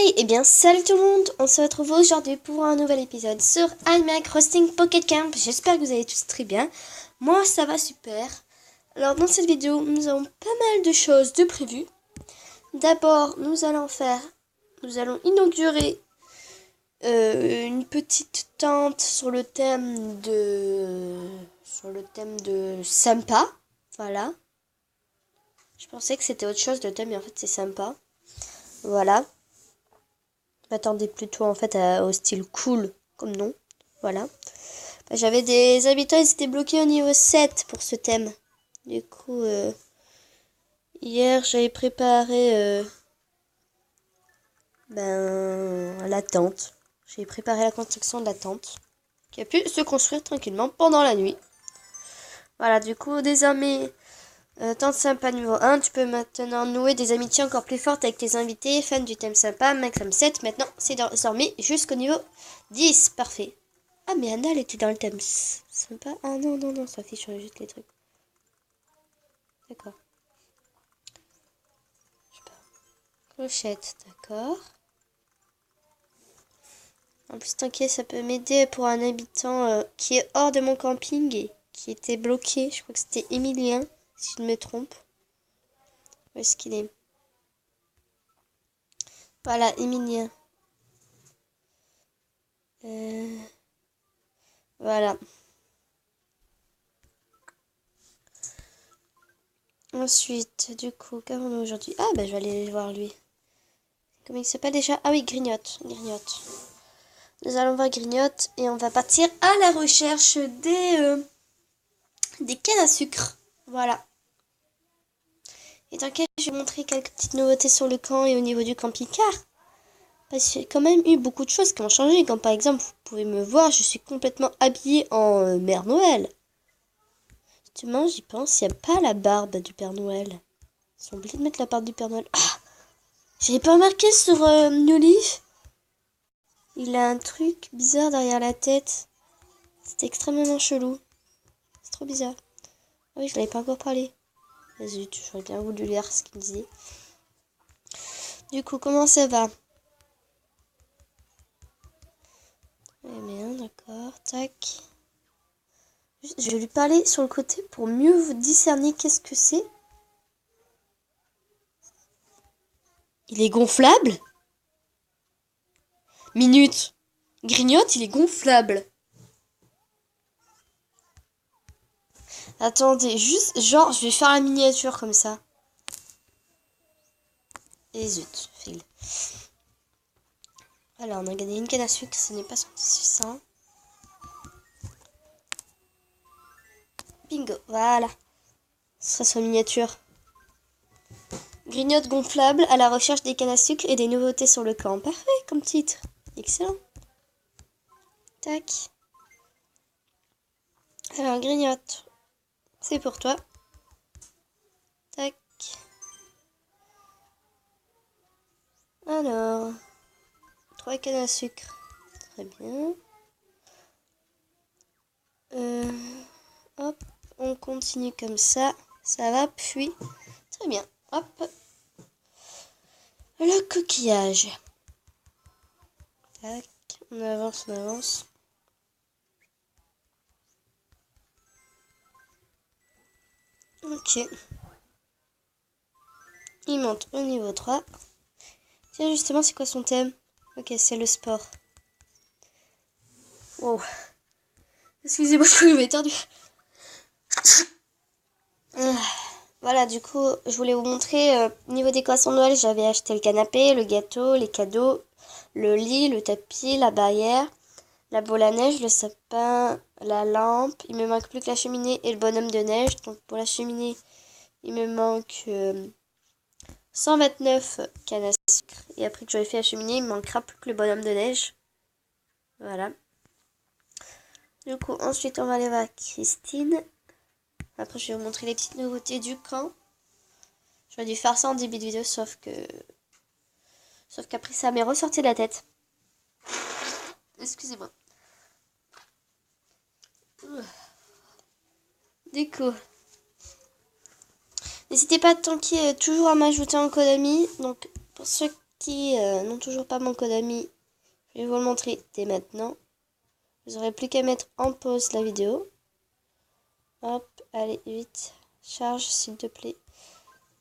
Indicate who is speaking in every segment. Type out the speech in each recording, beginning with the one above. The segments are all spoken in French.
Speaker 1: Eh bien, salut tout le monde, on se retrouve aujourd'hui pour un nouvel épisode sur iMac Roasting Pocket Camp. J'espère que vous allez tous très bien. Moi, ça va super. Alors, dans cette vidéo, nous avons pas mal de choses de prévues. D'abord, nous allons inaugurer une petite tente sur le thème de sympa. Voilà. Je pensais que c'était autre chose le thème, mais en fait, c'est sympa. Voilà. Je m'attendais plutôt en fait au style cool comme nom. Voilà. J'avais des habitants, ils étaient bloqués au niveau 7 pour ce thème. Du coup, hier j'avais préparé la tente. J'ai préparé la construction de la tente qui a pu se construire tranquillement pendant la nuit. Voilà, du coup, désormais, tente sympa niveau 1, tu peux maintenant nouer des amitiés encore plus fortes avec tes invités, fans du thème sympa, maximum 7. Maintenant, c'est désormais jusqu'au niveau 10. Parfait. Ah, mais Anna, elle était dans le thème sympa. Ah non, ça affiche juste les trucs. D'accord. Je sais pas. Clochette, d'accord. En plus, t'inquiète, ça peut m'aider pour un habitant qui est hors de mon camping et qui était bloqué. Je crois que c'était Emilien, si je ne me trompe. Où est-ce qu'il est? Voilà, Emilien. Voilà. Ensuite, du coup, qu'avons-nous aujourd'hui? Ah, je vais aller voir lui. Comment il s'appelle déjà? Ah oui, Grignotte. Grignotte. Nous allons voir Grignotte et on va partir à la recherche des cannes à sucre. Voilà. Et t'inquiète, je vais vous montrer quelques petites nouveautés sur le camp et au niveau du camping-car. Parce qu'il y a quand même eu beaucoup de choses qui ont changé. Comme par exemple, vous pouvez me voir, je suis complètement habillée en Mère Noël. Justement, j'y pense, il n'y a pas la barbe du Père Noël. Ils ont oublié de mettre la barbe du Père Noël. Ah, j'avais pas remarqué sur New Leaf. Il a un truc bizarre derrière la tête. C'est extrêmement chelou. C'est trop bizarre. Ah oui, je l'avais pas encore parlé. Zut, j'aurais bien voulu lire ce qu'il disait. Du coup, comment ça va? Bien, d'accord. Tac. Je vais lui parler sur le côté pour mieux vous discerner qu'est-ce que c'est. Il est gonflable? Minute. Grignotte, il est gonflable. Attendez, juste, genre, je vais faire la miniature comme ça. Et zut, fail. Voilà, on a gagné une canne à sucre, ce n'est pas suffisant. Bingo, voilà. Ce sera sa miniature. Grignotte gonflable à la recherche des cannes à sucre et des nouveautés sur le camp. Parfait comme titre. Excellent. Tac. Alors, Grignotte, c'est pour toi. Tac. Alors, 3 cannes à sucre. Très bien. Hop, on continue comme ça. Ça va, puis... Très bien. Hop. Le coquillage. Tac. On avance, on avance. Ok. Il monte au niveau 3. Tiens, justement, c'est quoi son thème? Ok, c'est le sport. Wow. Excusez-moi, je suis éternuée. Voilà, du coup, je voulais vous montrer, niveau décoration de Noël, j'avais acheté le canapé, le gâteau, les cadeaux, le lit, le tapis, la barrière, la boule à neige, le sapin, la lampe. Il me manque plus que la cheminée et le bonhomme de neige. Donc pour la cheminée, il me manque 129 cannes à sucre. Et après que j'aurai fait la cheminée, il me manquera plus que le bonhomme de neige. Voilà. Du coup, ensuite, on va aller voir Christine. Après, je vais vous montrer les petites nouveautés du camp. J'aurais dû faire ça en début de vidéo, sauf qu'après, ça m'est ressorti de la tête. Excusez-moi. Du coup, n'hésitez pas tant qu'il toujours à m'ajouter en code ami. Donc, pour ceux qui n'ont toujours pas mon code ami, je vais vous le montrer dès maintenant. Vous n'aurez plus qu'à mettre en pause la vidéo. Hop, allez, vite, charge s'il te plaît.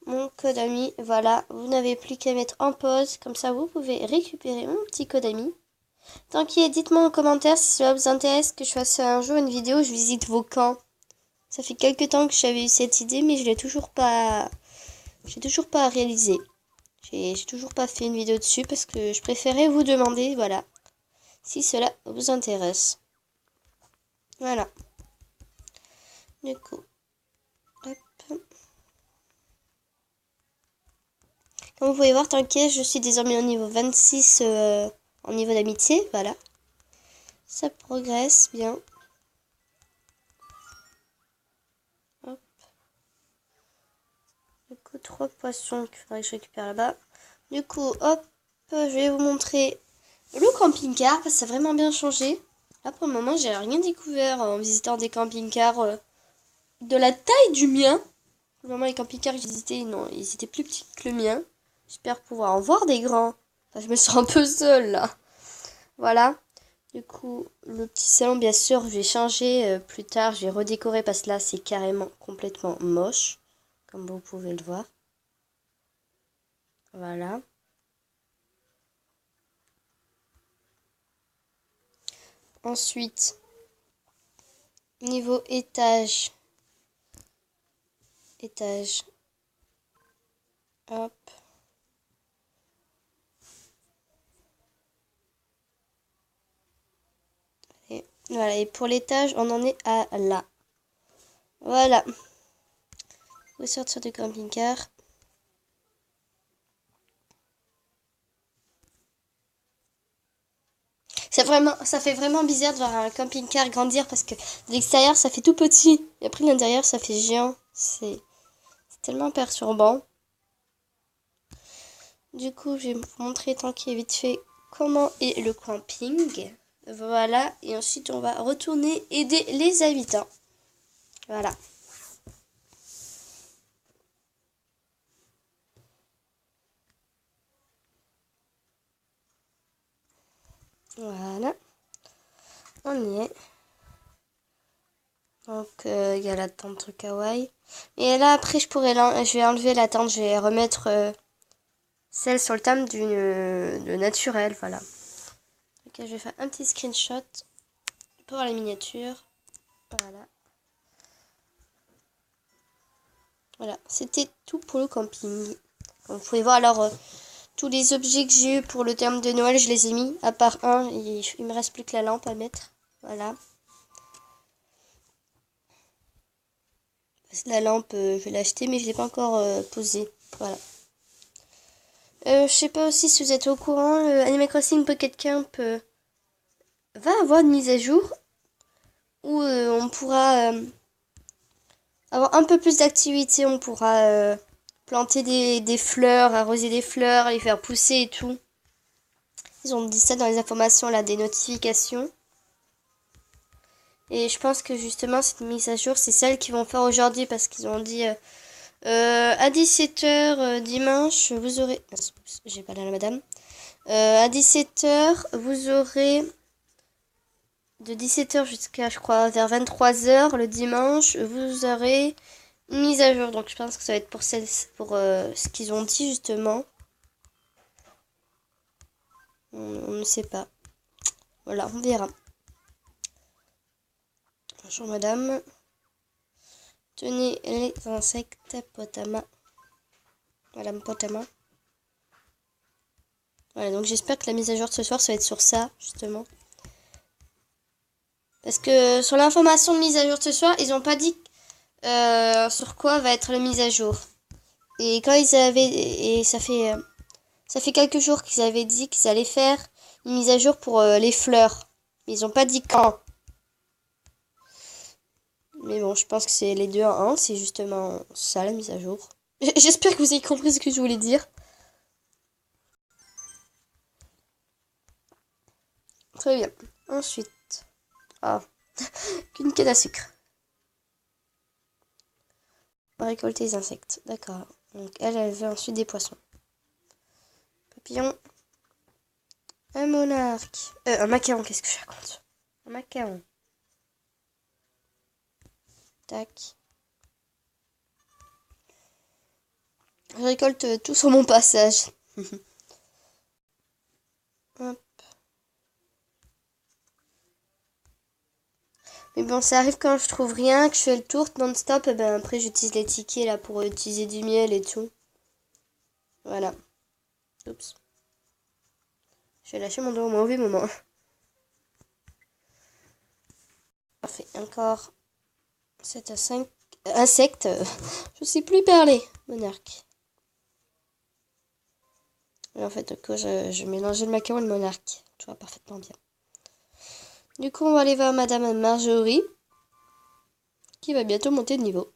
Speaker 1: Mon code ami, voilà, vous n'avez plus qu'à mettre en pause, comme ça vous pouvez récupérer mon petit code ami. Tant qu'il est, dites-moi en commentaire si cela vous intéresse que je fasse un jour une vidéo où je visite vos camps. Ça fait quelques temps que j'avais eu cette idée, mais je l'ai toujours pas réalisé. J'ai toujours pas fait une vidéo dessus parce que je préférais vous demander, voilà, si cela vous intéresse. Voilà. Du coup, hop. Comme vous pouvez voir, t'inquiète, je suis désormais au niveau 26 en niveau d'amitié, voilà. Ça progresse bien. Hop. Du coup, 3 poissons qu'il faudrait que je récupère là-bas. Du coup, hop, je vais vous montrer le camping-car parce que ça a vraiment bien changé. Là, pour le moment, j'ai rien découvert en visitant des camping-cars de la taille du mien. Pour le moment, les camping-cars que j'ai visités, non, ils étaient plus petits que le mien. J'espère pouvoir en voir des grands. Enfin, je me sens un peu seule, là. Voilà. Du coup, le petit salon, bien sûr, je vais changer plus tard. Je vais redécorer parce que là, c'est carrément complètement moche. Comme vous pouvez le voir. Voilà. Ensuite, niveau étage. Hop. Et voilà, et pour l'étage, on en est à là. Voilà. Vous sortir du camping-car. Ça fait vraiment bizarre de voir un camping-car grandir parce que de l'extérieur, ça fait tout petit. Et après, de l'intérieur, ça fait géant. C'est tellement perturbant. Du coup, je vais vous montrer tant qu'il est vite fait comment est le camping. Voilà. Et ensuite, on va retourner aider les habitants. Voilà. Voilà. On y est. Donc, il y a la tente kawaii. Et là, après, je vais enlever la tente. Je vais remettre celle sur le thème de naturel. Voilà. Ok, je vais faire un petit screenshot pour la miniature. Voilà. Voilà. C'était tout pour le camping. Donc, vous pouvez voir alors tous les objets que j'ai eu pour le terme de Noël, je les ai mis. À part un, il me reste plus que la lampe à mettre. Voilà. La lampe, je vais l'acheter, mais je ne l'ai pas encore posée. Voilà. Je sais pas aussi si vous êtes au courant, Animal Crossing Pocket Camp va avoir une mise à jour où on pourra avoir un peu plus d'activité. On pourra planter des fleurs, arroser des fleurs, les faire pousser et tout. Ils ont dit ça dans les informations, là, des notifications. Et je pense que justement, cette mise à jour, c'est celle qu'ils vont faire aujourd'hui parce qu'ils ont dit à 17h dimanche, vous aurez... J'ai pas la madame. À 17h, vous aurez... De 17h jusqu'à, je crois, vers 23h le dimanche, vous aurez une mise à jour. Donc je pense que ça va être pour ce qu'ils ont dit justement. On ne sait pas. Voilà, on verra. Bonjour madame. Tenez les insectes, Potama. Madame Potama. Voilà, donc j'espère que la mise à jour de ce soir, ça va être sur ça, justement. Parce que sur l'information de mise à jour de ce soir, ils n'ont pas dit sur quoi va être la mise à jour. Et quand ils avaient... Et ça fait quelques jours qu'ils avaient dit qu'ils allaient faire une mise à jour pour les fleurs. Mais ils n'ont pas dit quand. Mais bon, je pense que c'est les deux en un. C'est justement ça, la mise à jour. J'espère que vous avez compris ce que je voulais dire. Très bien. Ensuite... Ah, qu'une canne à sucre. On va récolter les insectes. D'accord. Donc elle veut ensuite des poissons. papillon. Un monarque. Un macaron, qu'est-ce que je raconte? Un macaron. Tac. Je récolte tout sur mon passage. Hop. Mais bon, ça arrive quand je trouve rien, que je fais le tour non-stop, et ben après j'utilise les tickets là pour utiliser du miel et tout. Voilà. Oups. J'ai lâché mon doigt au mauvais moment. Parfait. Encore 7 à 5 insectes. Je sais plus parler. Monarque. Et en fait, je mélangeais le macaron et le monarque. Tu vois parfaitement bien. Du coup, on va aller voir Madame Marjorie, qui va bientôt monter de niveau.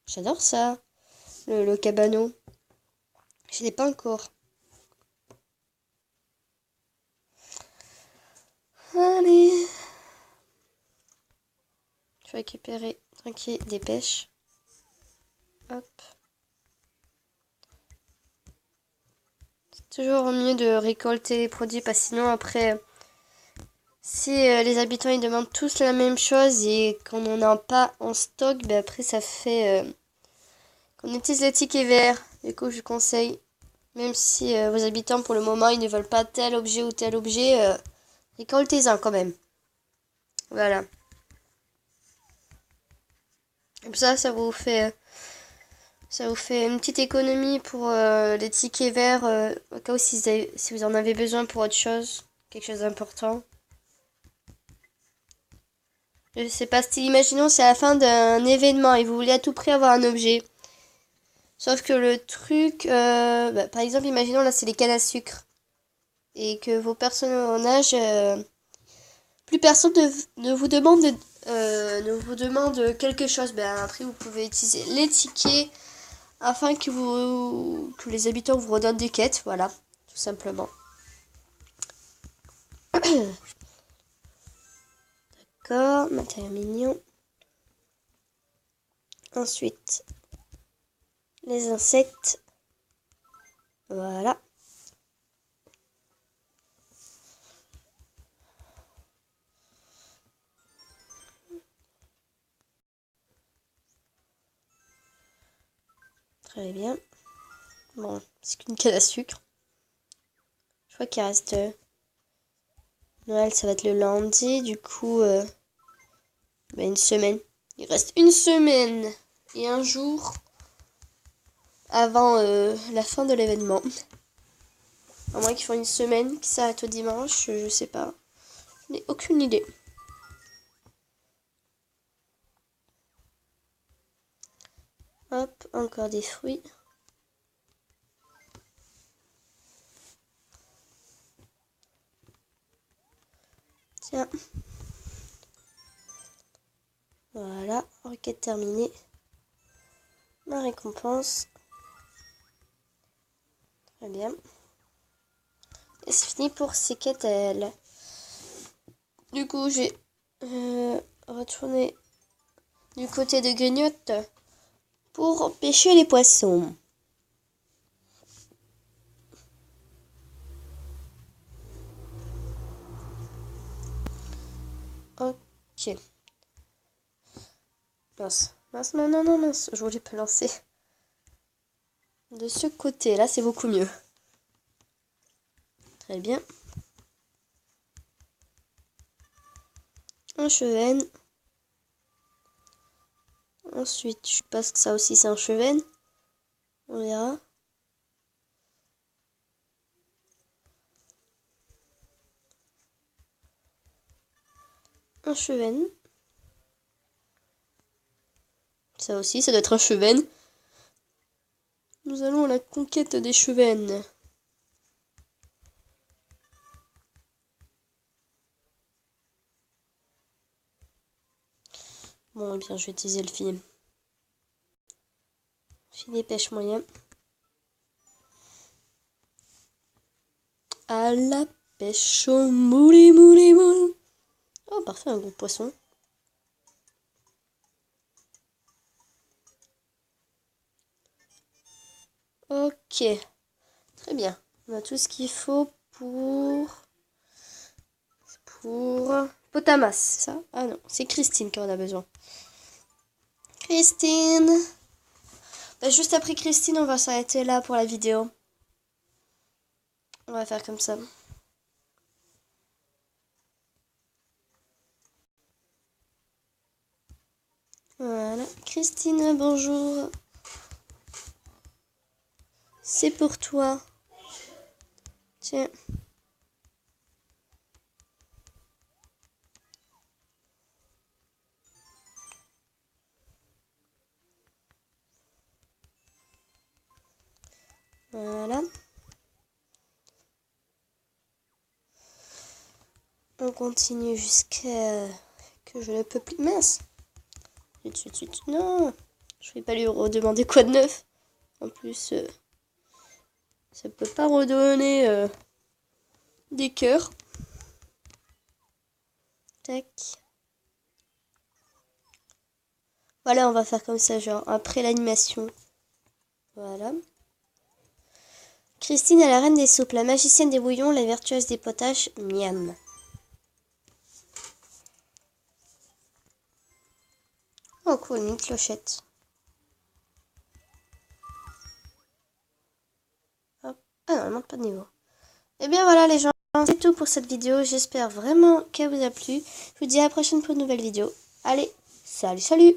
Speaker 1: J'adore ça. Le cabanon. Je l'ai pas encore. Allez. Je vais récupérer tranquille des pêches. Hop. C'est toujours mieux de récolter les produits parce que sinon après, si les habitants ils demandent tous la même chose et qu'on n'en a pas en stock, ben après ça fait qu'on utilise les tickets verts. Du coup, je conseille, même si vos habitants pour le moment ils ne veulent pas tel objet ou tel objet, récoltez-en quand même. Voilà. Comme ça vous fait une petite économie pour les tickets verts au cas où si vous en avez besoin pour autre chose, quelque chose d'important. Je sais pas, si imaginons c'est à la fin d'un événement et vous voulez à tout prix avoir un objet. Sauf que le truc, par exemple, imaginons là c'est les cannes à sucre. Et que vos personnages, plus personne ne vous demande ne vous demande quelque chose. Ben après vous pouvez utiliser les tickets afin que les habitants vous redonnent des quêtes, voilà, tout simplement. D'accord, matériel mignon. Ensuite, les insectes. Voilà. Très bien. Bon, c'est qu'une canne à sucre. Je crois qu'il reste... Noël, ça va être le lundi, du coup... une semaine. Il reste une semaine et un jour avant la fin de l'événement. À moins qu'ils font une semaine qui s'arrête au dimanche, je sais pas. Je n'ai aucune idée. Hop, encore des fruits. Tiens. Voilà, requête terminée. Ma récompense. Très bien. Et c'est fini pour ces quêtes à elle. Du coup, j'ai retourné du côté de Grignotte pour pêcher les poissons. Ok. Mince. Mince, non, non, non, mince. Je voulais pas lancer. De ce côté, là, c'est beaucoup mieux. Très bien. Un chevenne. Ensuite, je pense que ça aussi, c'est un chevenne. On verra. Un chevenne. Ça aussi, ça doit être un chevenne. Nous allons à la conquête des chevennes. Bon, eh bien, je vais utiliser le film. Filet pêche moyen. À la pêche au mouli mouli moule. Oh, parfait, un gros poisson. Ok. Très bien. On a tout ce qu'il faut pour Potamas, c'est ça? Ah non, c'est Christine qui en a besoin. Christine. Bah, juste après Christine, on va s'arrêter là pour la vidéo. On va faire comme ça. Voilà. Christine, bonjour. C'est pour toi. Tiens. Voilà. On continue jusqu'à que je ne peux plus. Mince. Non. Je vais pas lui redemander quoi de neuf. En plus, ça peut pas redonner des cœurs. Tac. Voilà, on va faire comme ça, genre après l'animation. Voilà. Christine est la reine des soupes, la magicienne des bouillons, la vertueuse des potages. Miam. Oh cool, une clochette. Hop. Ah non, elle manque pas de niveau. Et bien voilà les gens, c'est tout pour cette vidéo. J'espère vraiment qu'elle vous a plu. Je vous dis à la prochaine pour une nouvelle vidéo. Allez, salut, salut!